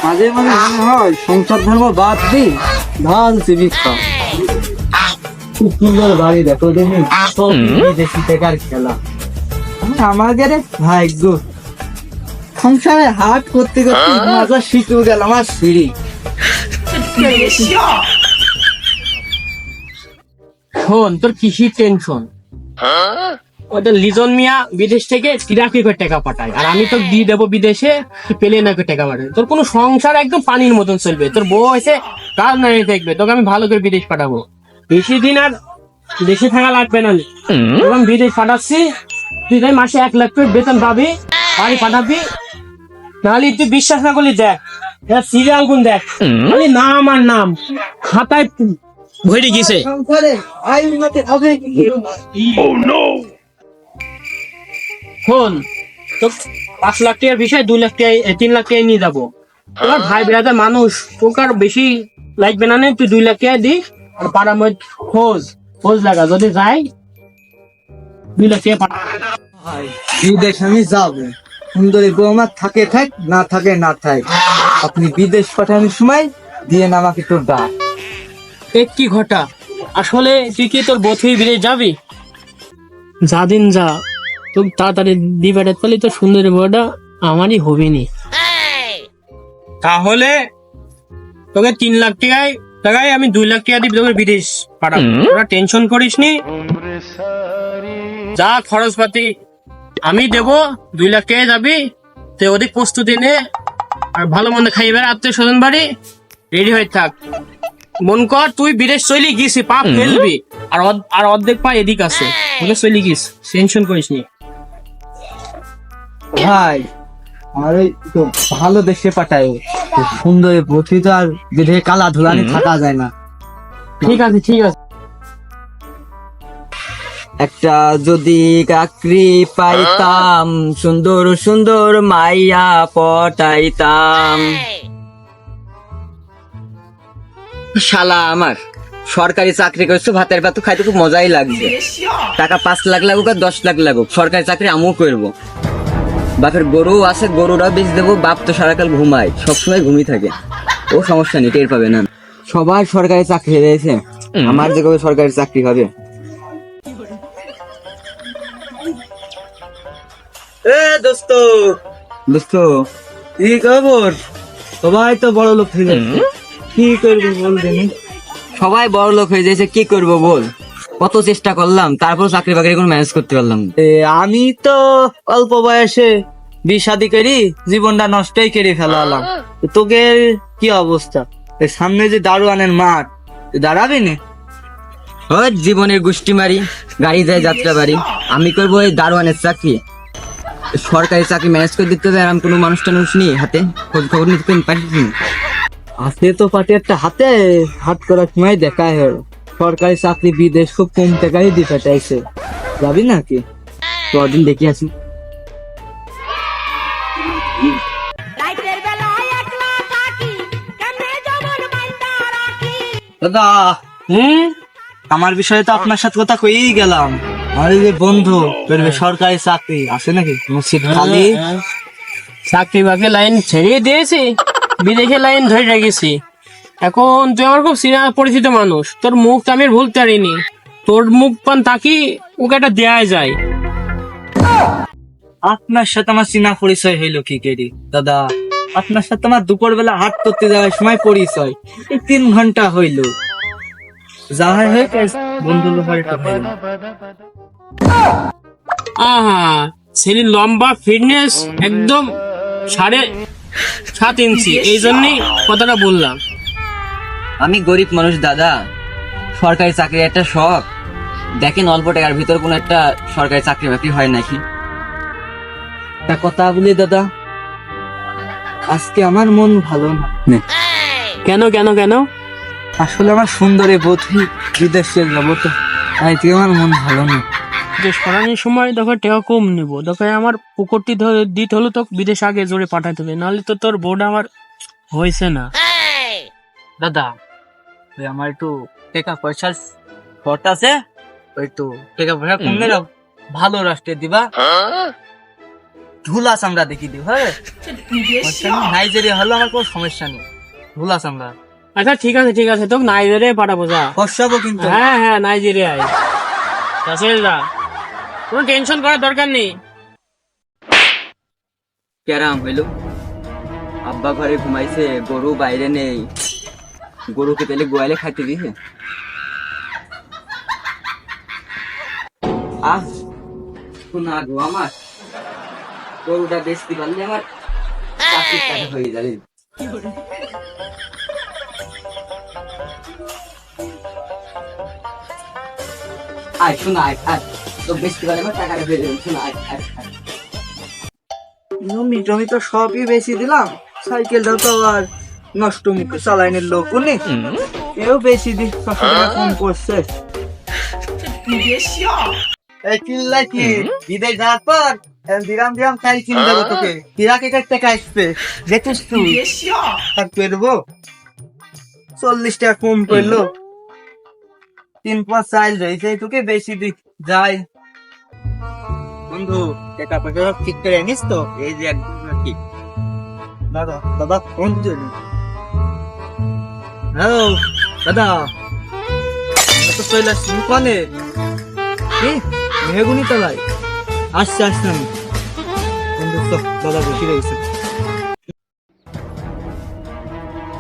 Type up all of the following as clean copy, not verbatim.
মাঝে মাঝে মনে হয় সংসার ধর্ম বাদ দিই ধান জীবিকা। খুব সুন্দর বাড়ি দেখো দেখি, সব বিদেশি টাকার খেলা। আমাদের ভাগ্য সংসারে হাট করতে করতে মজা শিখে গেল আমার সিঁড়ি। শোন, তোর কিসির টেনশন? ওটা লিজন মিয়া বিদেশ থেকে 83 কোটি টাকা পাঠায়, আর আমি তো দিয়ে দেবো বিদেশে পেলে না টাকা পাঠায়। তোর কোনো সংসার একদম পানির মতন চলবে। তোর বউ এসে কাজ না দেখবে, তোকে আমি ভালো করে বিদেশ পাঠাবো। বেশি দিন আর দেশে থাকা লাগবে না। তোকে আমি বিদেশ পাঠাচ্ছি, তুই তাই মাসে 1 লাখ করে বেতন পাবি, বাড়ি পাঠাবি। নাহলে তুই বিশ্বাস না করলি দেখ, সিরিয়াল গুন দেখ, খালি নাম আর নাম খাতায় ভরে গেছে। সংসারে আয় উন্নতি হবে কি? শোন, তো 5 লাখ টাকার বিষয় 2 লাখ টাকা 3 লাখ টাকা নিয়ে যাবো। তোমার ভাই বেড়াদার মানুষ, তোকে আর বেশি লাগবে না। তুই 2 লাখ টাকা দিস, আর পাড়ার মধ্যে খোঁজ লাগা, যদি যাই 2 লাখ টাকা পাঠা। বিদেশ আমি যাবো, সুন্দরী বউ আমার থাকে থাক, না থাকে না থাক। আপনি বিদেশ পাঠানোর সময় দিয়ে আমাকে তোর ডাক। কি ঘটা, আসলে তুই কি তোর বথুই বিদেশ যাবি? যা দিন যা, তুই তাড়াতাড়ি দিবাটা তাহলে তোর সুন্দরী বউটা আমারই হবি নি। তাহলে তোকে 3 লাখ টাকায় আমি 2 লাখ টাকা দিব, তোকে বিদেশ পাঠাবো। তোরা টেনশন করিস নি, যা খরচপাতি আমি দেবো। 2 লাখ টাকায় যাবি, তো ওদিক প্রস্তুতি নে, আর ভালো মন্দ খাইবার আত্মীয় স্বজন বাড়ি রেডি হয়ে থাক। মন কর তুই বিদেশ চলি গেছি, পা ফেলবি, আর অর্ধেক পা এদিক আছে, ওকে চলি গিস, টেনশন করিস নি। ভাই আমার ওই তো ভালো দেশে পাঠায়, সুন্দরী বধূ তো আর বিদেশে কালা ধুলানি থাকা যায় না। ঠিক আছে ঠিক আছে। একটা যদি চাকরি পাইতাম, সুন্দর সুন্দর মাইয়া পটাইতাম। শালা আমার সরকারি চাকরি করছো, ভাতের ভাত খাইতে খুব মজাই লাগবে। টাকা 5 লাখ লাগুক আর 10 লাখ লাগুক, সরকারি চাকরি আমিও করবো। বাপের গরু আছে, গরুরা বেচ দেবো। বাপ তো সারাকাল ঘুমায়, সবসময় ঘুমিয়ে থাকে। ও সমস্যা নেই, টের পাবে না। সবার সরকারি চাকরি রয়েছে, আমার যে কবে সরকারি চাকরি হবে? দোস্ত কি খবর? সবাই তো বড় লোক হয়ে যাচ্ছে, কি করবো বল দেনি? সবাই বড় লোক হয়ে যাচ্ছে, কি করবো বল? কত চেষ্টা করলাম, তারপর চাকরি বাকরি কোনো ম্যানেজ করতে পারলাম না। আমি তো অল্প বয়সে বিয়ে শাদী করি, জীবনটা নষ্টই করে ফেলালাম। তোকে কি অবস্থা? সামনে যে দারোয়ানের মাঠ, দাঁড়াবি না? জীবনের গুষ্টি মারি, গাড়ি যায় যাত্রা বাড়ি। আমি করবো এই দারোয়ানের চাকরি। সরকারি চাকরি ম্যানেজ করে দিতে হবে, আর আমি কোনো মানুষ টানুষ নেই হাতে, খোঁজ খবর নিতে পারছি। হাতে তো পাটি একটা হাতে হাট করার সময় দেখা হয়। সরকারি চাকরি বিদেশ খুব কম টাকায় দিতে চাইছে, যাবি নাকি? কদিন দেখি আসি। দাদা আমার বিষয়ে তো আপনার সাথে কথা কইই গেলাম। আমার এই যে বন্ধু করবে সরকারি চাকরি, আছে নাকি সিট খালি? চাকরি বাকরি লাইন ছেড়ে দিয়েছি, বিদেশে লাইন ধরে রেখেছি। এখন তুই আমার খুব চিনা পরিচিত মানুষ, তোর মুখ তো আমি আর ভুলতে পারিনি। তোর মুখ পান তাকি ওকে একটা দেয়া যায়। আপনার সাথে আমার চিনা পরিচয় হইলো কি কেরি দাদা? আপনার সাথে আমার দুপুর বেলা হাট করতে যাওয়ার সময় পরিচয়, এই 3 ঘন্টা হইলো। যা হয় হয়ে গেছে, বন্ধু লোহার একটা হইলো। আহা, ছেলের লম্বা ফিটনেস একদম 7.5 ইঞ্চি, এই জন্যই কথাটা বললাম। আমি গরিব মানুষ দাদা, সরকারি চাকরি একটা শখ। দেখেন অল্প টাকার ভিতর কোন একটা সরকারি চাকরি বাকরি হয় নাকি? একটা কথা বলি দাদা, আজকে আমার মন ভালো না। কেন কেন কেন? আসলে আমার সুন্দরী বধূ বিদেশে যাবো তো, তাই থেকে আমার মন ভালো না। যে সরানোর সময় দেখো টাকা কম নেবো, দেখো আমার পুকুরটি দিতে হলো তো বিদেশ আগে জোরে পাঠাতে হবে, নাহলে তো তোর বোর্ড আমার হয়েছে না। দাদা ওই আমার একটু টাকা পয়সার শর্ট আছে, ওই একটু টাকা পয়সা কমলে ভালো রাষ্ট্রে দিবা। ঝুলা চামড়া দেখি দিই, হ্যাঁ নাইজেরিয়া হলো আমার কোনো সমস্যা নেই, ঝুলা চামড়া আচ্ছা ঠিক আছে তোকে নাইজেরিয়ায় পাঠাবো যা। ফসাবো কিন্তু। হ্যাঁ নাইজেরিয়ায় রাসেল দা, কোনো টেনশন করার দরকার নেই। ক্যারাম হইলো, আব্বা ঘরে ঘুমাইছে, গরু বাইরে নেই, গরুকে পেলে গোয়ালে খাইতে দিছে। আহ শোনা গো, আমার গরুটা বেচতে পারলে আমার চাকরির টাকা হয়ে যাবে। আয় শোনা, আয় তো বেচতে পারলে আমার টাকাটা হয়ে যাবে। শোনা আয়। জমি টমি তো সবই বেশি দিলাম, সাইকেলটাও তো আর নষ্ট মুখে চালাইনের লোক নেই, এও বেশি দি 600 টাকা কম করছে। এই চিল্লাই কি বিদেশ যাওয়ার পর দিরাম তাই কিনে দেবো তোকে, ইরাকে টাকা আসবে যেতিস তুই তার করবো 40 টাকা কম করলো, 3-5 চাইল রয়েছে, তোকে বেশি দি যাই। বন্ধু টাকা পয়সা সব ঠিক করে আনিস তো? এই যে একদম ঠিক। দাদা ফোন দিন। হ্যালো দাদা, তো চলে আসছি কোনে? কি মেহগুনি তলায়? আসছে আমি। বন্ধু তো দাদা বসে রয়েছে।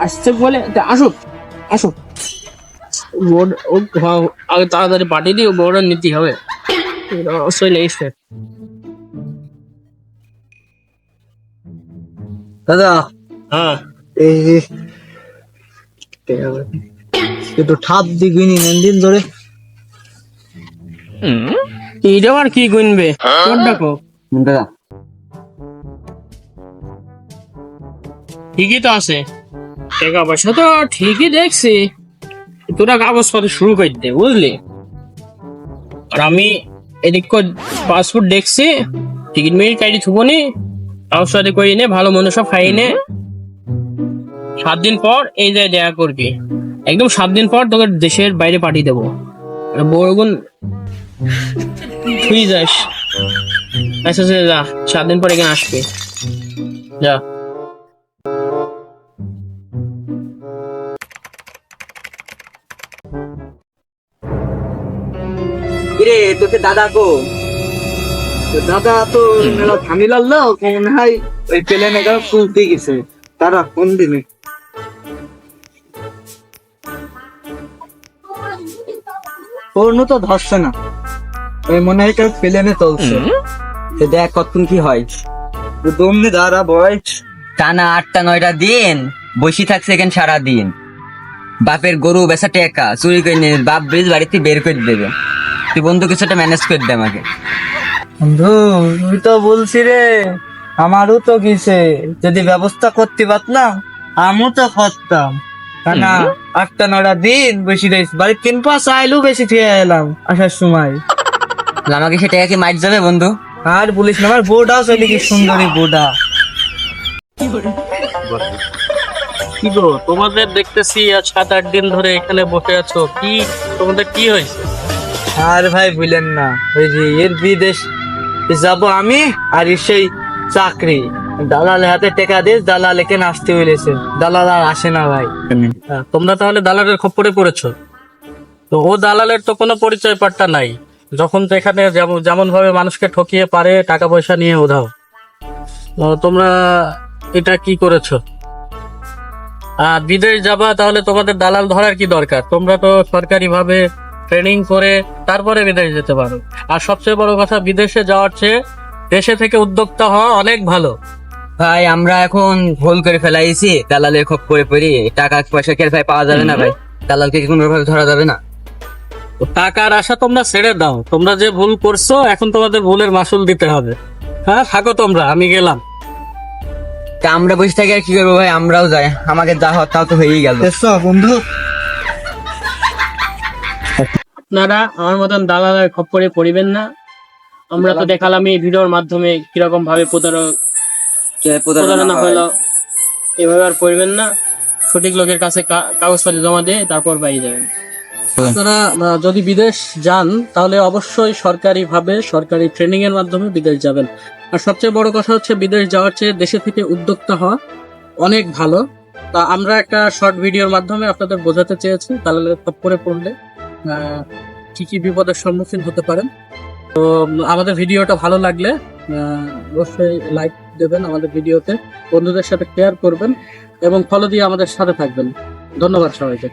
আসছে বলে আসো বোর্ড আগে তাড়াতাড়ি পাঠিয়ে দিও, বোর্ড নিতে হবে। চলে এসছে দাদা। হ্যাঁ এই একটু ঠাপ দিগুনি দিন ধরে। এটা আর কি গুনবে তোর ডাকো। দাদা ঠিকই তো আছে, টাকা পয়সা তো ঠিকই দেখছি, তোরা কাগজপত্র শুরু করে দে বুঝলি। আর আমি এদিক পাসপোর্ট দেখছি, টিকিট মিনিট কাইডি থুবনি, কাগজপত্র করে নে, ভালো মন্দ সব খাইয়ে নে। 7 দিন পর এই যায় দেখা করবি, একদম 7 দিন পর তোকে দেশের বাইরে পাঠিয়ে দেবো। বড়গুন তুই যাস, আচ্ছা যা, 7 দিন পর এখানে আসবি, যা। কিরে তোকে দাদা কো? দাদা তো মেলা ঝামেলার লোক, মনে হয় ওই প্লেনে তুলতে গেছে, তারা কোন দিনে ওর তো ধরছে না, ওই মনে হয় কেউ প্লেনে চলছে। দেখ কতক্ষণ কি হয়, দমনি দাঁড়া বয়, টানা 8টা-9টা দিন বসে থাকছে এখানে সারা দিন, বাপের গরু বেচা টেকা চুরি করে নিয়ে বাপ ব্রিজ বাড়িতে বের করে দেবে। তুই বন্ধু কিছুটা ম্যানেজ করে দে আমাকে। বন্ধু তুই তো বলছি রে, আমারও তো কিসে যদি ব্যবস্থা করতে পারতাম আমিও তো করতাম, না 8টা-9টা দিন বসে রয়েছি বাড়ির 3-5 আইলেও বেশি খেয়ে এলাম আসার সময়। আমাকে সে টাকা কি মাইট যাবে বন্ধু? আর বলিস না, আমার বউটাও চলে কি সুন্দরী বউটা। কি গো তোমাদের দেখতেছি আজ 7-8 দিন ধরে এখানে বসে আছো, কি তোমাদের কি হয়েছে? আর ভাই বুঝলেন না, ওই যে এর বিদেশ যাব আমি, আর সেই চাকরি দালালের হাতে টাকা দিয়ে দালাল এখানে আসতে হইলেছে, দালাল আর আসে না ভাই। তোমরা তাহলে দালালের খপ্পরে পড়েছো? তো ও দালালের তো কোনো পরিচয় পাট্টা নাই, যখন তো এখানে যেমন ভাবে মানুষকে ঠকিয়ে পারে টাকা পয়সা নিয়ে উধাও। তো তোমরা এটা কি করেছো? আর বিদেশ যাবা, তাহলে তোমাদের দালাল ধরার কি দরকার? তোমরা তো সরকারি ভাবে ট্রেনিং করে তারপরে বিদেশ যেতে পারো। আর সবচেয়ে বড় কথা, বিদেশে যাওয়ার চেয়ে দেশে থেকে উদ্যোক্তা হওয়া অনেক ভালো। ভাই আমরা এখন ভুল করে ফেলাইছি, দালালের খপ করে পড়ি, টাকা পয়সা কে ভাই পাওয়া যাবে না ভাই, দালালকে কি কোনোভাবে ধরা যাবে না। তো টাকার আশা তোমরা ছেড়ে দাও, তোমরা যে ভুল করছো এখন তোমাদের ভুলের মাসুল দিতে হবে। হ্যাঁ থাকো তোমরা, আমি গেলাম। তা আমরা বসে থাকি আর কি করবো ভাই, আমরাও যাই, আমাকে যা হওয়ার তাও তো হয়েই গেল বন্ধু। আপনারা আমার মতন দালালের খপ্পরে পড়িবেন না। আমরা তো দেখালাম এই ভিডিওর মাধ্যমে কিরকম ভাবে প্রতারণা হলো, এভাবে আর পড়বেন না। সঠিক লোকের কাছে কাগজপত্র জমা দিয়ে তারপর বাইরে যাবেন। আপনারা যদি বিদেশ যান তাহলে অবশ্যই সরকারি ট্রেনিং এর মাধ্যমে বিদেশ যাবেন। আর সবচেয়ে বড় কথা হচ্ছে বিদেশ যাওয়ার চেয়ে দেশে থেকে উদ্যোক্তা হওয়া অনেক ভালো। তা আমরা একটা শর্ট ভিডিওর মাধ্যমে আপনাদের বোঝাতে চেয়েছি তাহলে টপ করে পড়লে কি কি বিপদের সম্মুখীন হতে পারেন। তো আমাদের ভিডিওটা ভালো লাগলে অবশ্যই লাইক দেবেন আমাদের ভিডিওতে, বন্ধুদের সাথে শেয়ার করবেন এবং ফলো দিয়ে আমাদের সাথে থাকবেন। ধন্যবাদ সবাইকে।